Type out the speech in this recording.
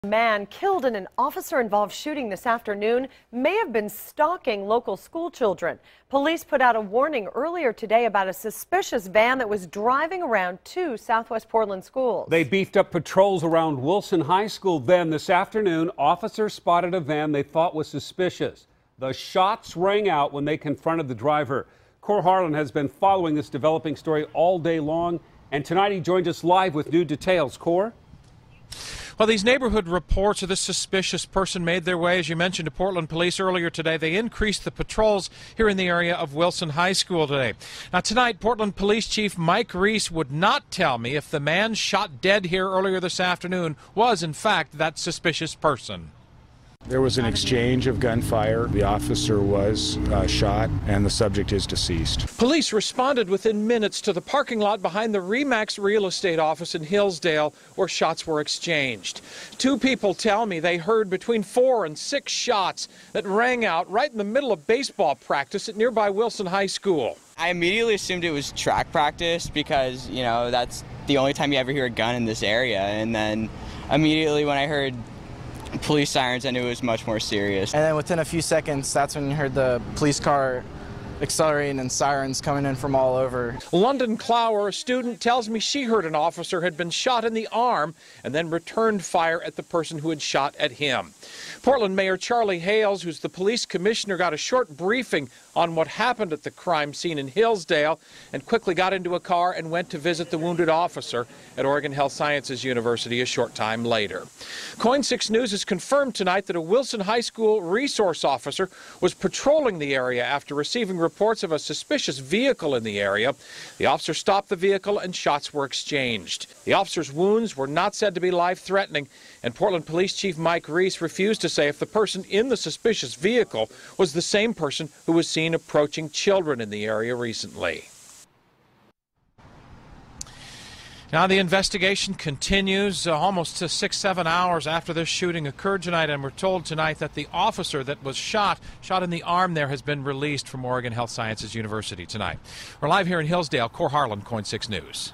A man killed in an officer-involved shooting this afternoon may have been stalking local school children. Police put out a warning earlier today about a suspicious van that was driving around two Southwest Portland schools. They beefed up patrols around Wilson High School. Then this afternoon, officers spotted a van they thought was suspicious. The shots rang out when they confronted the driver. Cor Harlan has been following this developing story all day long, and tonight he joined us live with new details. Cor? Well, these neighborhood reports of this suspicious person made their way, as you mentioned, to Portland Police earlier today. They increased the patrols here in the area of Wilson High School today. Now, tonight, Portland Police Chief Mike Reese would not tell me if the man shot dead here earlier this afternoon was, in fact, that suspicious person. There was an exchange of gunfire. The officer was shot, and the subject is deceased. Police responded within minutes to the parking lot behind the RE/MAX real estate office in Hillsdale, where shots were exchanged. Two people tell me they heard between 4 and 6 shots that rang out right in the middle of baseball practice at nearby Wilson High School. I immediately assumed it was track practice because, you know, that's the only time you ever hear a gun in this area. And then immediately when I heard police sirens, I knew it was much more serious. And then within a few seconds, that's when you heard the police car accelerating and sirens coming in from all over. London Clower, a student, tells me she heard an officer had been shot in the arm and then returned fire at the person who had shot at him. Portland Mayor Charlie Hales, who's the police commissioner, got a short briefing on what happened at the crime scene in Hillsdale and quickly got into a car and went to visit the wounded officer at Oregon Health Sciences University a short time later. KOIN 6 News has confirmed tonight that a Wilson High School resource officer was patrolling the area after receiving reports of a suspicious vehicle in the area. The officer stopped the vehicle and shots were exchanged. The officer's wounds were not said to be life-threatening, and Portland Police Chief Mike Reese refused to say if the person in the suspicious vehicle was the same person who was seen approaching children in the area recently. Now the investigation continues almost 6-7 hours after this shooting occurred tonight, and we're told tonight that the officer that was shot in the arm there has been released from Oregon Health Sciences University tonight. We're live here in Hillsdale. Cor Harlan, KOIN 6 News.